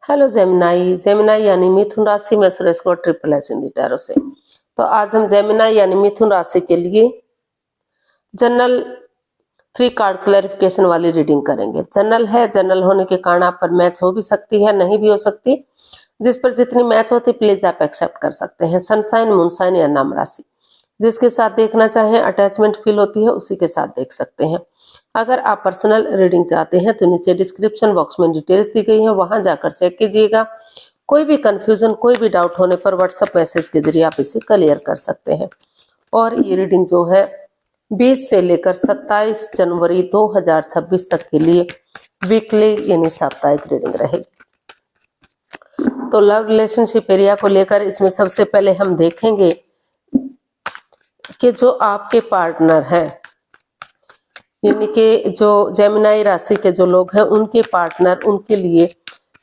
Hello Gemini. Gemini यानी मिथुन राशि में सुरेश को ट्रिपल एस इन दी टैरो से। तो आज हम जेमिनाई यानी मिथुन राशि के लिए जनरल 3 कार्ड क्लैरिफिकेशन वाली रीडिंग करेंगे। जनरल है, जनरल होने के कारण आप पर मैच हो भी सकती है, नहीं भी हो सकती। जिस पर जितनी मैच होती प्लीज आप एक्सेप्ट कर सकते हैं। सनसाइन, मूनसाइन या नाम राशि, जिसके साथ देखना चाहें, अटैचमेंट फील होती है उसी के साथ देख सकते हैं। अगर आप पर्सनल रीडिंग चाहते हैं तो नीचे डिस्क्रिप्शन बॉक्स में डिटेल्स दी गई है, वहां जाकर चेक कीजिएगा। कोई भी कंफ्यूजन, कोई भी डाउट होने पर व्हाट्सएप मैसेज के जरिए आप इसे क्लियर कर सकते हैं। और ये रीडिंग जो है 20 से लेकर 27 जनवरी 2026 तक के लिए वीकली यानी साप्ताहिक रीडिंग रहेगी। तो लव रिलेशनशिप एरिया को लेकर इसमें सबसे पहले हम देखेंगे कि जो आपके पार्टनर हैं, यानी कि जो जेमिनाई राशि के जो लोग हैं उनके पार्टनर उनके लिए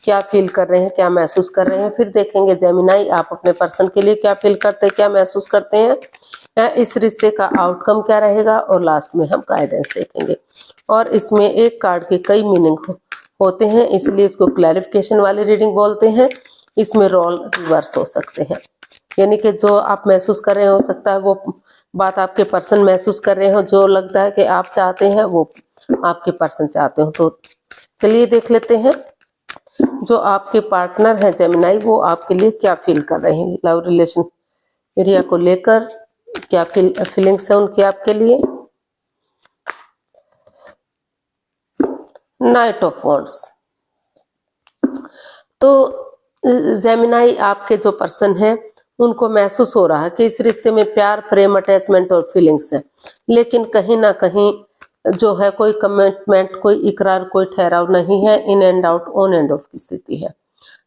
क्या फील कर रहे हैं, क्या महसूस कर रहे हैं। फिर देखेंगे जेमिनाई आप अपने पर्सन के लिए क्या फील करते हैं, क्या महसूस करते हैं, या इस रिश्ते का आउटकम क्या रहेगा। और लास्ट में हम गाइडेंस देखेंगे। और इसमें एक कार्ड के कई मीनिंग होते हैं, इसलिए इसको क्लैरिफिकेशन वाली रीडिंग बोलते हैं। इसमें रोल रिवर्स हो सकते हैं, यानी कि जो आप महसूस कर रहे हो सकता है वो बात आपके पर्सन महसूस कर रहे हो, जो लगता है कि आप चाहते हैं वो आपके पर्सन चाहते हो। तो चलिए देख लेते हैं जो आपके पार्टनर हैं जेमिनाई वो आपके लिए क्या फील कर रहे हैं। लव रिलेशन एरिया को लेकर क्या फीलिंग्स है उनकी आपके लिए। Night of wands. तो जेमिनाई आपके जो पर्सन है उनको महसूस हो रहा है कि इस रिश्ते में प्यार, प्रेम, अटैचमेंट और फीलिंग्स है, लेकिन कहीं ना कहीं जो है कोई कमिटमेंट, कोई इकरार, कोई ठहराव नहीं है। In and out, on end of की स्थिति है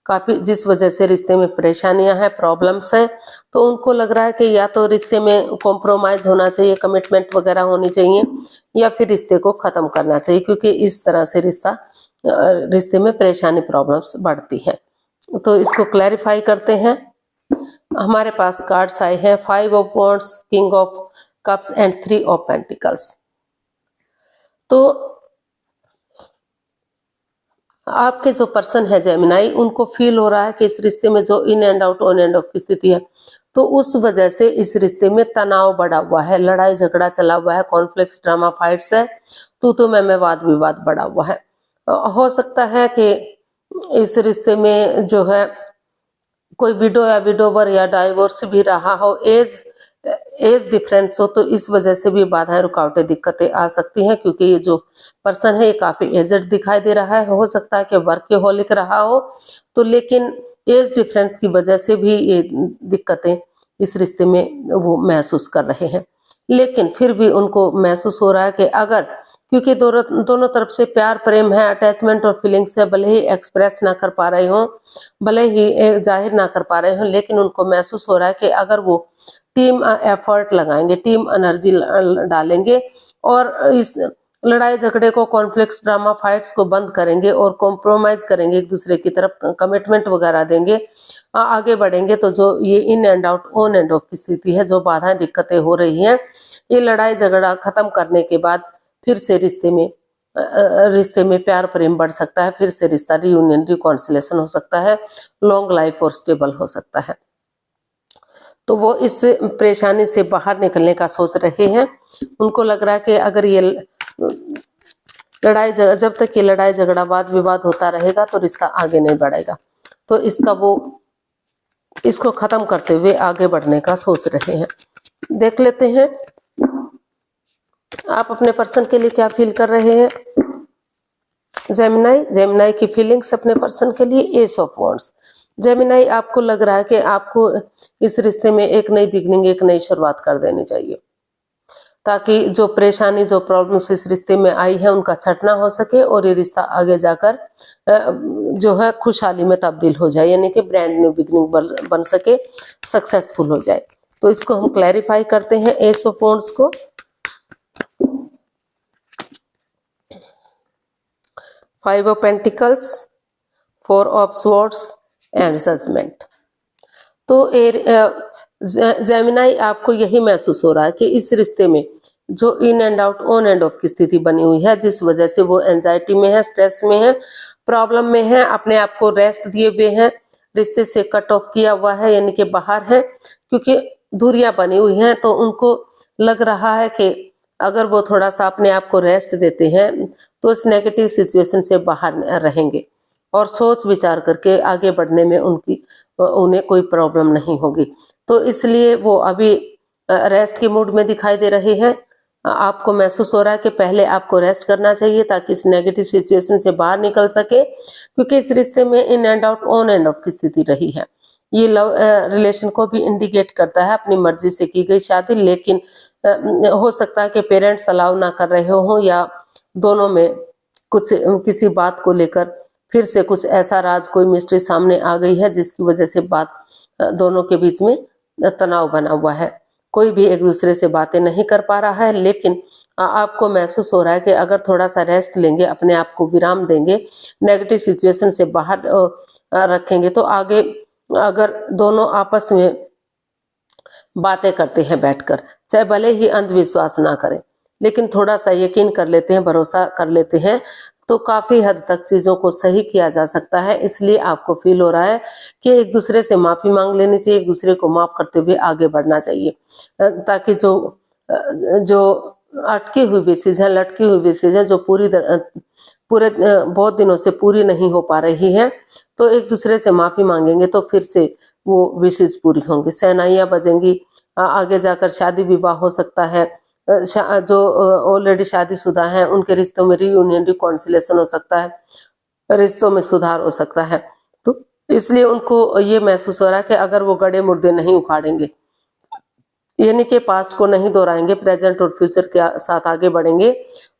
काफी, जिस वजह से रिश्ते में परेशानियां हैं, प्रॉब्लम्स हैं। तो उनको लग रहा है कि या तो रिश्ते में कॉम्प्रोमाइज होना चाहिए, कमिटमेंट वगैरह होनी चाहिए, या फिर रिश्ते को खत्म करना चाहिए, क्योंकि इस तरह से रिश्ते में परेशानी, प्रॉब्लम्स बढ़ती है। तो इसको क्लैरिफाई करते हैं। हमारे पास कार्ड्स आए हैं 5 of wands, king of cups and 3 of pentacles. तो आपके जो पर्सन है जेमिनाई उनको फील हो रहा है कि इस रिश्ते में जो in and out, on end of की स्थिति है, तो उस वजह से इस रिश्ते में तनाव बढ़ा हुआ है, लड़ाई झगड़ा चला हुआ है, कॉन्फ्लिक्ट्स, ड्रामा, फाइट्स है, तो में वाद विवाद बढ़ा हुआ है। हो सकता है कि इस रिश्ते में जो है कोई विडो या विडोवर या डाइवोर्स भी रहा हो, एज डिफरेंस हो, तो इस वजह से भी बाधाएं, रुकावटें, दिक्कतें आ सकती हैं, क्योंकि ये जो पर्सन है ये काफी एजड दिखाई दे रहा है। हो सकता है कि वर्कहोलिक रहा हो, तो लेकिन एज डिफरेंस की वजह से भी ये दिक्कतें इस रिश्ते में वो महसूस कर रहे हैं। लेकिन फिर भी उनको महसूस हो रहा है कि अगर, क्योंकि दोनों तरफ से प्यार, प्रेम है, अटैचमेंट और फीलिंग्स है, भले ही एक्सप्रेस ना कर पा रहे हो, भले ही जाहिर ना कर पा रहे हो, लेकिन उनको महसूस हो रहा है कि अगर वो टीम एफर्ट लगाएंगे, टीम एनर्जी डालेंगे और इस लड़ाई झगड़े को, कॉन्फ्लिक्ट्स, ड्रामा, फाइट्स को बंद करेंगे और कॉम्प्रोमाइज करेंगे, एक दूसरे की तरफ कमिटमेंट वगैरह देंगे, आगे बढ़ेंगे, तो जो ये in and out, on end of की स्थिति है, जो बाधाएं, दिक्कतें हो रही हैं, ये लड़ाई झगड़ा खत्म करने के बाद फिर से रिश्ते में प्यार, प्रेम बढ़ सकता है, फिर से रिश्ता रियूनियन, रिकॉन्सिलेशन हो सकता है, लॉन्ग लाइफ और स्टेबल हो सकता है। तो वो इस परेशानी से बाहर निकलने का सोच रहे हैं। उनको लग रहा है कि अगर ये जब तक ये लड़ाई झगड़ा, वाद विवाद होता रहेगा तो रिश्ता आगे नहीं बढ़ेगा, तो इसको खत्म करते हुए आगे बढ़ने का सोच रहे हैं। देख लेते हैं आप अपने पर्सन के लिए क्या फील कर रहे हैं। जेमिनाई की फीलिंग्स अपने पर्सन के लिए, एस ऑफ वॉन्ड्स। जेमिनाई आपको लग रहा है कि आपको इस रिश्ते में एक नई बिगनिंग, एक नई शुरुआत कर देनी चाहिए, ताकि जो परेशानी, जो प्रॉब्लम्स इस रिश्ते में आई है उनका छटना हो सके और ये रिश्ता आगे जाकर जो है खुशहाली में तब्दील हो जाए, यानी कि ब्रांड न्यू बिगनिंग बन सके, सक्सेसफुल हो जाए। तो इसको हम क्लैरिफाई करते हैं एस ऑफ वॉन्ड्स को। 5 of pentacles, 4 of swords and judgement. तो जेमिनाई आपको यही महसूस हो रहा है कि इस रिश्ते में जो in and out, on end of की स्थिति बनी हुई है, जिस वजह से वो एंजाइटी में है, स्ट्रेस में है, प्रॉब्लम में हैं, अपने आप को रेस्ट दिए हुए हैं, रिश्ते से कट ऑफ किया हुआ है, यानी कि बाहर है, क्योंकि दूरियां बनी हुई हैं, तो उनको लग रहा है कि अगर वो थोड़ा सा अपने आप को रेस्ट देते हैं तो इस नेगेटिव सिचुएशन से बाहर रहेंगे और सोच विचार करके आगे बढ़ने में उन्हें कोई प्रॉब्लम नहीं होगी। तो इसलिए वो अभी रेस्ट के मूड में दिखाई दे रहे हैं। आपको महसूस हो रहा है कि पहले आपको रेस्ट करना चाहिए ताकि इस नेगेटिव सिचुएशन से बाहर निकल सके, क्योंकि इस रिश्ते में in and out, on end of की स्थिति रही है। ये लव रिलेशन को भी इंडिकेट करता है अपनी मर्जी से की गई शादी, लेकिन हो सकता है कि पेरेंट्स अलाउ ना कर रहे हो या दोनों में कुछ किसी बात को लेकर फिर से कुछ ऐसा राज, कोई मिस्ट्री सामने आ गई है जिसकी वजह से बात दोनों के बीच में तनाव बना हुआ है। कोई भी एक दूसरे से बातें नहीं कर पा रहा है, लेकिन आपको महसूस हो रहा है कि अगर थोड़ा सा रेस्ट लेंगे, अपने आप को विराम देंगे, नेगेटिव सिचुएशन से बाहर रखेंगे, तो आगे अगर दोनों आपस में बातें करते हैं बैठकर, चाहे भले ही अंधविश्वास ना करें, लेकिन थोड़ा सा यकीन कर लेते हैं, भरोसा कर लेते हैं, तो काफी हद तक चीजों को सही किया जा सकता है। इसलिए आपको फील हो रहा है कि एक दूसरे से माफी मांग लेनी चाहिए, एक दूसरे को माफ करते हुए आगे बढ़ना चाहिए, ताकि जो अटकी हुई विशेष है, लटकी हुई विशेष है, जो पूरे बहुत दिनों से पूरी नहीं हो पा रही है, तो एक दूसरे से माफी मांगेंगे तो फिर से वो विशेष पूरी होंगी, शहनाइयां बजेंगी, आगे जाकर शादी विवाह हो सकता है। जो ऑलरेडी शादीशुदा हैं उनके रिश्तों में रीयूनियन, रिकॉन्सिलेशन हो सकता है, रिश्तों में सुधार हो सकता है। तो इसलिए उनको ये महसूस हो रहा है कि अगर वो गड़े मुर्दे नहीं उखाड़ेंगे, यानी कि पास्ट को नहीं दोहराएंगे, प्रेजेंट और फ्यूचर के साथ आगे बढ़ेंगे,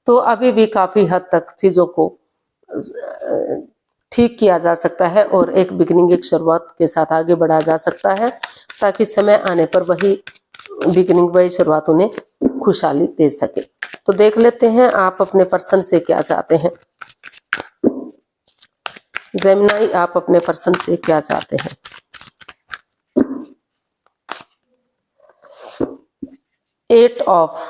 तो अभी भी काफी हद तक चीजों को ठीक किया जा सकता है और एक बिगिनिंग, एक शुरुआत के साथ आगे बढ़ा जा सकता है, ताकि समय आने पर वही बिगिनिंग, वही शुरुआत उन्हें खुशहाली दे सके। तो देख लेते हैं आप अपने पर्सन से क्या चाहते हैं। जेमिनी, आप अपने पर्सन से क्या चाहते हैं? Eight of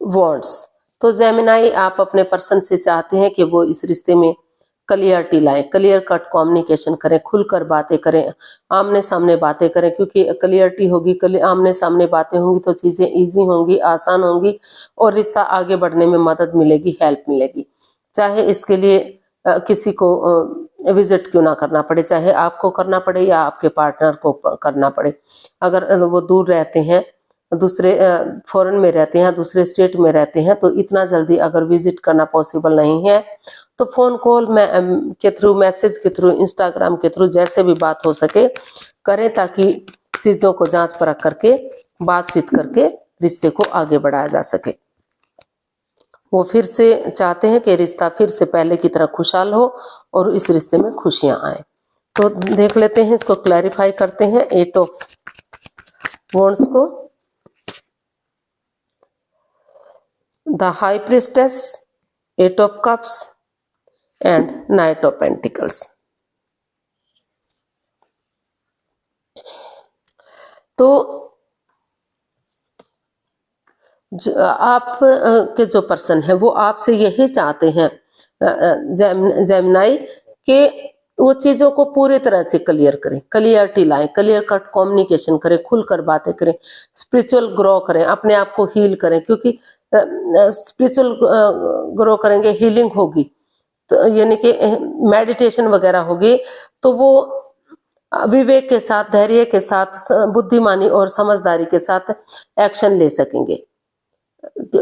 wands. तो जेमिनी, आप अपने पर्सन से चाहते हैं कि वो इस रिश्ते में क्लियरिटी लाएं, क्लियर कट कम्युनिकेशन करें, खुलकर बातें करें, आमने सामने बातें करें, क्योंकि क्लियरिटी होगी, आमने सामने बातें होंगी तो चीजें इजी होंगी, आसान होंगी और रिश्ता आगे बढ़ने में मदद मिलेगी, हेल्प मिलेगी। चाहे इसके लिए किसी को विजिट क्यों ना करना पड़े, चाहे आपको करना पड़े या आपके पार्टनर को करना पड़े। अगर वो दूर रहते हैं, दूसरे फॉरेन में रहते हैं, दूसरे स्टेट में रहते हैं, तो इतना जल्दी अगर विजिट करना पॉसिबल नहीं है, तो फोन कॉल के थ्रू, मैसेज के थ्रू, इंस्टाग्राम के थ्रू, जैसे भी बात हो सके करें, ताकि चीजों को जांच परख करके, बातचीत करके रिश्ते को आगे बढ़ाया जा सके। वो फिर से चाहते हैं कि रिश्ता फिर से पहले की तरह खुशहाल हो और इस रिश्ते में खुशियां आए। तो देख लेते हैं, इसको क्लैरिफाई करते हैं एट ऑफ वॉन्ड्स को। The High Priestess, eight of cups and knight of pentacles. तो आप के जो पर्सन है वो आपसे यही चाहते हैं जेमिनी, कि वो चीजों को पूरी तरह से क्लियर करें, क्लियरिटी लाएं, क्लियर कट कम्युनिकेशन करें, खुलकर बातें करें, स्पिरिचुअल ग्रो करें, अपने आप को हील करें, क्योंकि स्पिरिचुअल ग्रो करेंगे, हीलिंग होगी, तो यानी कि मेडिटेशन वगैरह होगी, तो वो विवेक के साथ, धैर्य के साथ, बुद्धिमानी और समझदारी के साथ एक्शन ले सकेंगे।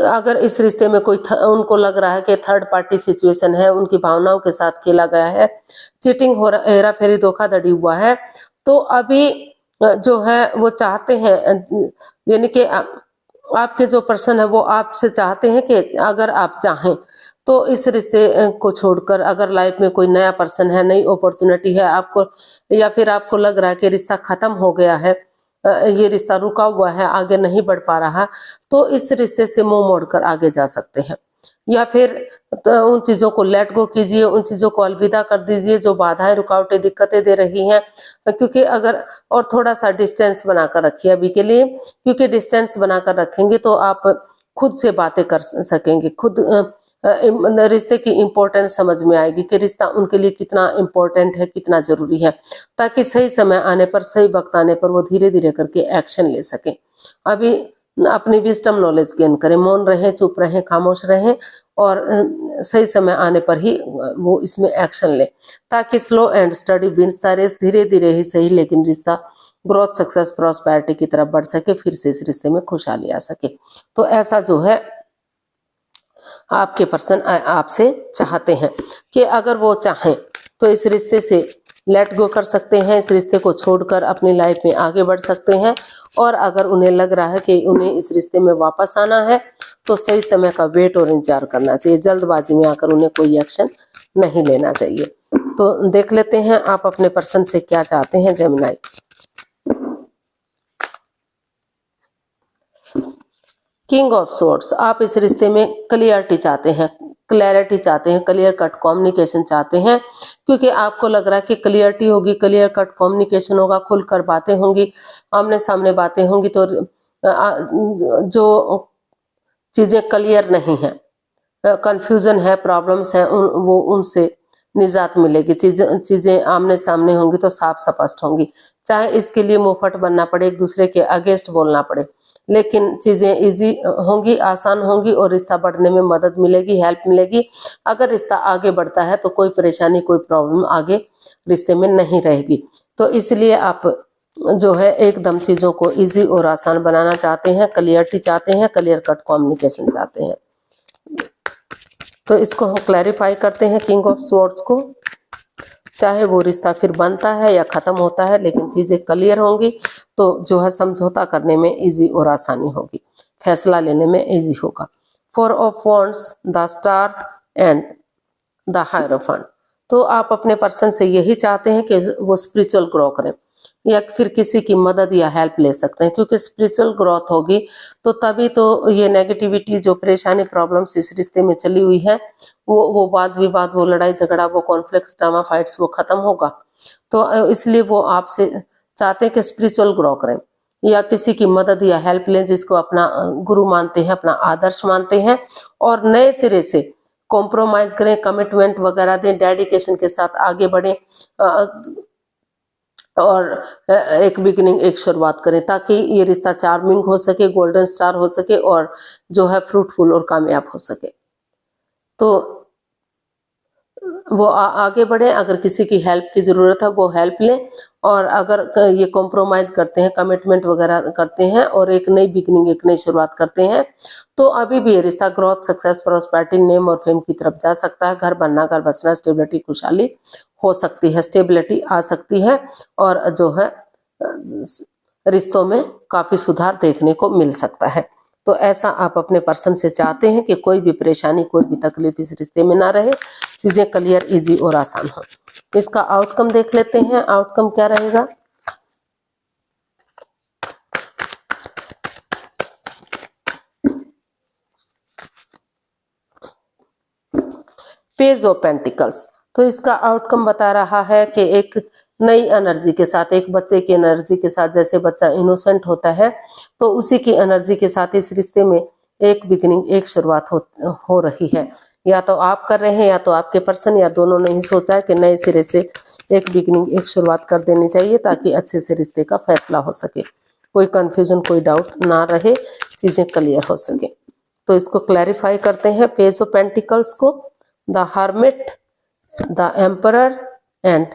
अगर इस रिश्ते में कोई उनको लग रहा है कि थर्ड पार्टी सिचुएशन है, उनकी भावनाओं के साथ खेला गया है, चीटिंग हो रहा, हेरा फेरी, धोखाधड़ी हुआ है, तो अभी जो है वो चाहते हैं, यानी कि आपके जो पर्सन है वो आपसे चाहते हैं कि अगर आप चाहें तो इस रिश्ते को छोड़कर, अगर लाइफ में कोई नया पर्सन है, नई अपॉर्चुनिटी है आपको, या फिर आपको लग रहा है कि रिश्ता खत्म हो गया है, ये रिश्ता रुका हुआ है, आगे नहीं बढ़ पा रहा, तो इस रिश्ते से मुंह मोड़कर आगे जा सकते हैं, या फिर तो उन चीजों को लेट गो कीजिए, उन चीजों को अलविदा कर दीजिए जो बाधाएं, रुकावटें, दिक्कतें दे रही हैं, क्योंकि अगर, और थोड़ा सा डिस्टेंस बनाकर रखिए अभी के लिए, क्योंकि डिस्टेंस बनाकर रखेंगे तो आप खुद से बातें कर सकेंगे, खुद रिश्ते की इम्पोर्टेंस समझ में आएगी कि रिश्ता उनके लिए कितना इम्पोर्टेंट है, कितना जरूरी है, ताकि सही समय आने पर, सही वक्त आने पर वो धीरे धीरे करके एक्शन ले सके। अभी अपनी विजडम नॉलेज गेन करें, मौन रहें, चुप रहें, खामोश रहें और सही समय आने पर ही वो इसमें एक्शन ले, ताकि slow and steady wins the race, धीरे धीरे ही सही लेकिन रिश्ता ग्रोथ, सक्सेस, प्रॉस्पेरिटी की तरफ बढ़ सके, फिर से इस रिश्ते में खुशहाली आ सके। तो ऐसा जो है आपके पर्सन आपसे चाहते हैं कि अगर वो चाहें तो इस रिश्ते से लेट गो कर सकते हैं, इस रिश्ते को छोड़कर अपनी लाइफ में आगे बढ़ सकते हैं। और अगर उन्हें लग रहा है कि उन्हें इस रिश्ते में वापस आना है तो सही समय का वेट और इंतजार करना चाहिए, जल्दबाजी में आकर उन्हें कोई एक्शन नहीं लेना चाहिए। तो देख लेते हैं आप अपने पर्सन से क्या चाहते हैं जेमिनी। किंग ऑफ सोर्ड्स, आप इस रिश्ते में क्लियरिटी चाहते हैं, क्लैरिटी चाहते हैं, क्लियर कट कम्युनिकेशन चाहते हैं, क्योंकि आपको लग रहा है कि क्लियरिटी होगी, क्लियर कट कम्युनिकेशन होगा, खुलकर बातें होंगी, आमने सामने बातें होंगी, तो जो चीजें क्लियर नहीं है, कंफ्यूजन है, प्रॉब्लम्स है, वो उनसे निजात मिलेगी। चीजें आमने सामने होंगी तो साफ स्पष्ट होंगी, चाहे इसके लिए मुंहफट बनना पड़े, एक दूसरे के अगेंस्ट बोलना पड़े, लेकिन चीजें इजी होंगी, आसान होंगी और रिश्ता बढ़ने में मदद मिलेगी, हेल्प मिलेगी। अगर रिश्ता आगे बढ़ता है तो कोई परेशानी, कोई प्रॉब्लम आगे रिश्ते में नहीं रहेगी। तो इसलिए आप जो है एकदम चीजों को इजी और आसान बनाना चाहते हैं, क्लियरिटी चाहते हैं, क्लियर कट कम्युनिकेशन चाहते हैं। तो इसको हम क्लैरिफाई करते हैं किंग ऑफ स्वॉर्ड्स को। चाहे वो रिश्ता फिर बनता है या खत्म होता है, लेकिन चीजें क्लियर होंगी तो जो है समझौता करने में इजी और आसानी होगी, फैसला लेने में इजी होगा। 4 of wands, the star and the hierophant. तो आप अपने पर्सन से यही चाहते हैं कि वो स्पिरिचुअल ग्रो करें या फिर किसी की मदद या हेल्प ले सकते हैं, क्योंकि स्पिरिचुअल ग्रोथ होगी तो तभी तो ये नेगेटिविटी, जो परेशानी, प्रॉब्लम्स इस रिश्ते में चली हुई है, वो वाद विवाद, वो लड़ाई झगड़ा, वो कॉन्फ्लिक्ट्स, ड्रामा, फाइट्स, वो खत्म होगा। तो इसलिए वो आपसे चाहते हैं कि स्पिरिचुअल ग्रो करें या किसी की मदद या हेल्प लें, जिसको अपना गुरु मानते हैं, अपना आदर्श मानते हैं, और नए सिरे से कॉम्प्रोमाइज करें, कमिटमेंट वगैरह दें, डेडिकेशन के साथ आगे बढ़ें और एक बिगिनिंग, एक शुरुआत करें, ताकि ये रिश्ता चार्मिंग हो सके, गोल्डन स्टार हो सके और जो है फ्रूटफुल और कामयाब हो सके। तो वो आगे बढ़े। अगर किसी की हेल्प की जरूरत है वो हेल्प लें, और अगर ये कॉम्प्रोमाइज करते हैं, कमिटमेंट वगैरह करते हैं और एक नई बिगिनिंग, एक नई शुरुआत करते हैं, तो अभी भी ये रिश्ता ग्रोथ, सक्सेस, प्रॉस्पेरिटी, नेम और फेम की तरफ जा सकता है। घर बनना, घर बसना, स्टेबिलिटी, खुशहाली हो सकती है, स्टेबिलिटी आ सकती है और जो है रिश्तों में काफी सुधार देखने को मिल सकता है। तो ऐसा आप अपने पर्सन से चाहते हैं कि कोई भी परेशानी, कोई भी तकलीफ इस रिश्ते में ना रहे, चीजें क्लियर, इजी और आसान हो। इसका आउटकम देख लेते हैं, आउटकम क्या रहेगा। Page of pentacles. तो इसका आउटकम बता रहा है कि एक नई एनर्जी के साथ, एक बच्चे की एनर्जी के साथ, जैसे बच्चा इनोसेंट होता है तो उसी की एनर्जी के साथ इस रिश्ते में एक बिगिनिंग, एक शुरुआत हो रही है। या तो आप कर रहे हैं या तो आपके पर्सन, या दोनों ने ही सोचा है कि नए सिरे से एक बिगिनिंग, एक शुरुआत कर देनी चाहिए, ताकि अच्छे से रिश्ते का फैसला हो सके, कोई कंफ्यूजन, कोई डाउट ना रहे, चीजें क्लियर हो सके। तो इसको क्लैरिफाई करते हैं पेज ऑफ पेंटिकल्स को। The hermit, the emperor and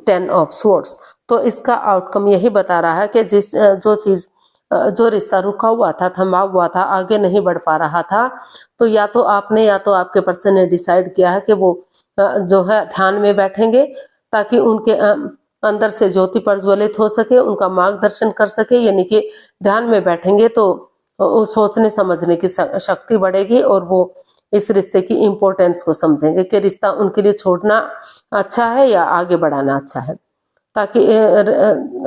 10 of swords. तो इसका आउटकम यही बता रहा है कि जो रिश्ता रुका हुआ था, थमा हुआ था, आगे नहीं बढ़ पा रहा था, तो या तो आपने या तो आपके पर्सन ने डिसाइड किया है कि वो जो है ध्यान में बैठेंगे, ताकि उनके अंदर से ज्योति प्रज्वलित हो सके, उनका मार्गदर्शन कर सके। यानी कि ध्यान में बैठेंगे तो सोचने समझने की शक्ति बढ़ेगी और वो इस रिश्ते की इम्पोर्टेंस को समझेंगे कि रिश्ता उनके लिए छोड़ना अच्छा है या आगे बढ़ाना अच्छा है, ताकि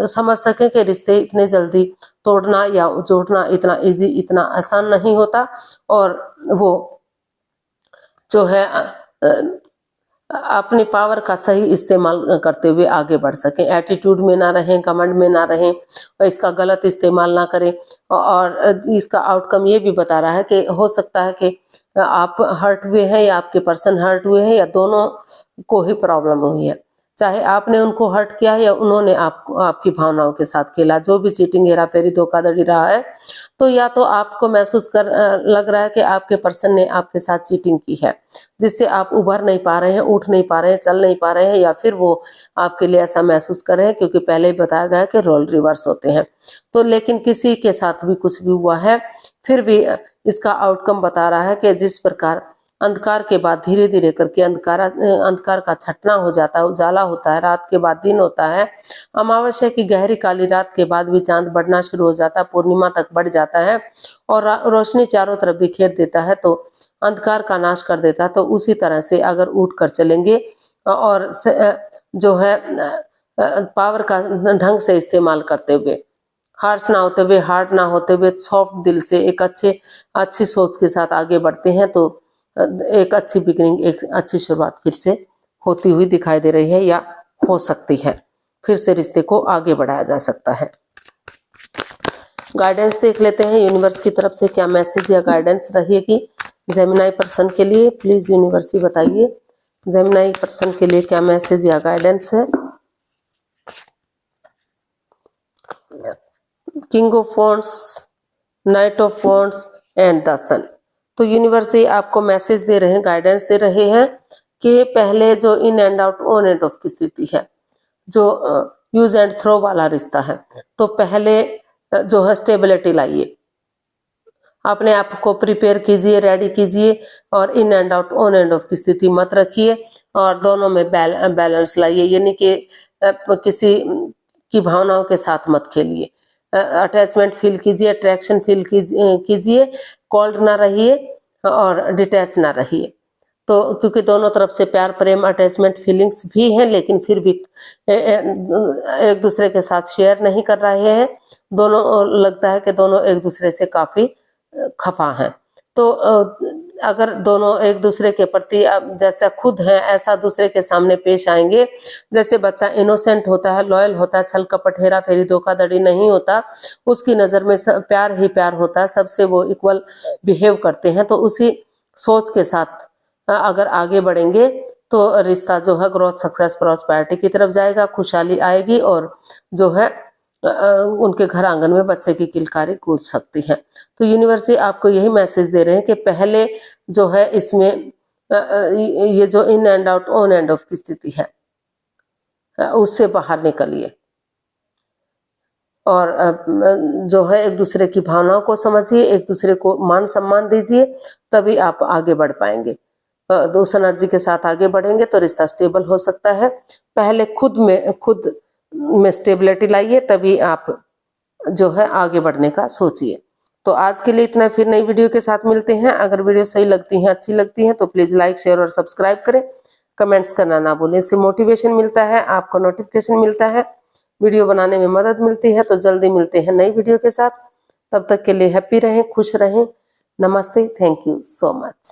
समझ सकें कि रिश्ते इतने जल्दी तोड़ना या जोड़ना इतना इजी, इतना आसान नहीं होता। और वो जो है अपनी पावर का सही इस्तेमाल करते हुए आगे बढ़ सकें, एटीट्यूड में ना रहें, घमंड में ना रहें और इसका गलत इस्तेमाल ना करें। और इसका आउटकम ये भी बता रहा है कि हो सकता है कि आप हर्ट हुए हैं या आपके पर्सन हर्ट हुए हैं या दोनों को ही प्रॉब्लम हुई है, चाहे आपने उनको हर्ट किया है या उन्होंने आपकी भावनाओं के साथ खेला। जो भी चीटिंग, हेराफेरी, धोखाधड़ी रहा है, तो या तो आपको महसूस लग रहा है कि आपके पर्सन ने आपके साथ चीटिंग की है, जिससे आप उभर नहीं पा रहे हैं, उठ नहीं पा रहे हैं, चल नहीं पा रहे हैं, या फिर वो आपके लिए ऐसा महसूस कर रहे हैं, क्योंकि पहले ही बताया गया है कि रोल रिवर्स होते हैं। तो लेकिन किसी के साथ भी कुछ भी हुआ है, फिर भी इसका आउटकम बता रहा है कि जिस प्रकार अंधकार के बाद धीरे धीरे करके अंधकार का छटना हो जाता है, उजाला होता है, रात के बाद दिन होता है, अमावस्या की गहरी काली रात के बाद भी चांद बढ़ना शुरू हो जाता है, पूर्णिमा तक बढ़ जाता है और रोशनी चारों तरफ बिखेर देता है, तो अंधकार का नाश कर देता है। तो उसी तरह से अगर उठ कर चलेंगे और जो है पावर का ढंग से इस्तेमाल करते हुए, हार्श ना होते हुए, हार्ड ना होते हुए, सॉफ्ट दिल से एक अच्छी सोच के साथ आगे बढ़ते हैं, तो एक अच्छी बिगिनिंग, एक अच्छी शुरुआत फिर से होती हुई दिखाई दे रही है या हो सकती है। फिर से रिश्ते को आगे बढ़ाया जा सकता है। गाइडेंस देख लेते हैं यूनिवर्स की तरफ से क्या मैसेज या गाइडेंस रहेगी जेमिनी पर्सन के लिए। प्लीज यूनिवर्स ही बताइए जेमिनी पर्सन के लिए क्या मैसेज या गाइडेंस है। King of wands, knight of wands and the sun. तो यूनिवर्स ही आपको मैसेज दे रहे हैं, गाइडेंस दे रहे हैं कि पहले जो in and out, on end of की स्थिति है, जो यूज एंड थ्रो वाला रिश्ता है, तो पहले जो है स्टेबिलिटी लाइए, अपने आप को प्रिपेयर कीजिए, रेडी कीजिए और in and out, on end of की स्थिति मत रखिए और दोनों में बैलेंस लाइए, यानी कि किसी की भावनाओं के साथ मत खेलिए। अटैचमेंट फील कीजिए, अट्रैक्शन फील कीजिए, कोल्ड ना रहिए और डिटैच ना रहिए। तो क्योंकि दोनों तरफ से प्यार, प्रेम, अटैचमेंट फीलिंग्स भी हैं, लेकिन फिर भी एक दूसरे के साथ शेयर नहीं कर रहे हैं। दोनों लगता है कि दोनों एक दूसरे से काफी खफा हैं। तो अगर दोनों एक दूसरे के प्रति जैसा खुद हैं ऐसा दूसरे के सामने पेश आएंगे, जैसे बच्चा इनोसेंट होता है, लॉयल होता है, छल कपट, हेरा फेरी, धोखाधड़ी नहीं होता, उसकी नज़र में प्यार ही प्यार होता है, सबसे वो इक्वल बिहेव करते हैं, तो उसी सोच के साथ अगर आगे बढ़ेंगे तो रिश्ता जो है ग्रोथ, सक्सेस, प्रॉस्पेरिटी की तरफ जाएगा, खुशहाली आएगी और जो है उनके घर आंगन में बच्चे की किलकारी गूंज सकती है। तो यूनिवर्स आपको यही मैसेज दे रहे हैं कि पहले जो है इसमें ये जो in and out, on end of की स्थिति है, उससे बाहर निकलिए और जो है एक दूसरे की भावनाओं को समझिए, एक दूसरे को मान सम्मान दीजिए, तभी आप आगे बढ़ पाएंगे। उस एनर्जी के साथ आगे बढ़ेंगे तो रिश्ता स्टेबल हो सकता है। पहले खुद में स्टेबिलिटी लाइए, तभी आप जो है आगे बढ़ने का सोचिए। तो आज के लिए इतना, फिर नई वीडियो के साथ मिलते हैं। अगर वीडियो सही लगती है, अच्छी लगती है तो प्लीज लाइक, शेयर और सब्सक्राइब करें। कमेंट्स करना ना भूलें, इससे मोटिवेशन मिलता है, आपको नोटिफिकेशन मिलता है, वीडियो बनाने में मदद मिलती है। तो जल्दी मिलते हैं नई वीडियो के साथ, तब तक के लिए हैप्पी रहें, खुश रहें। नमस्ते, थैंक यू सो मच।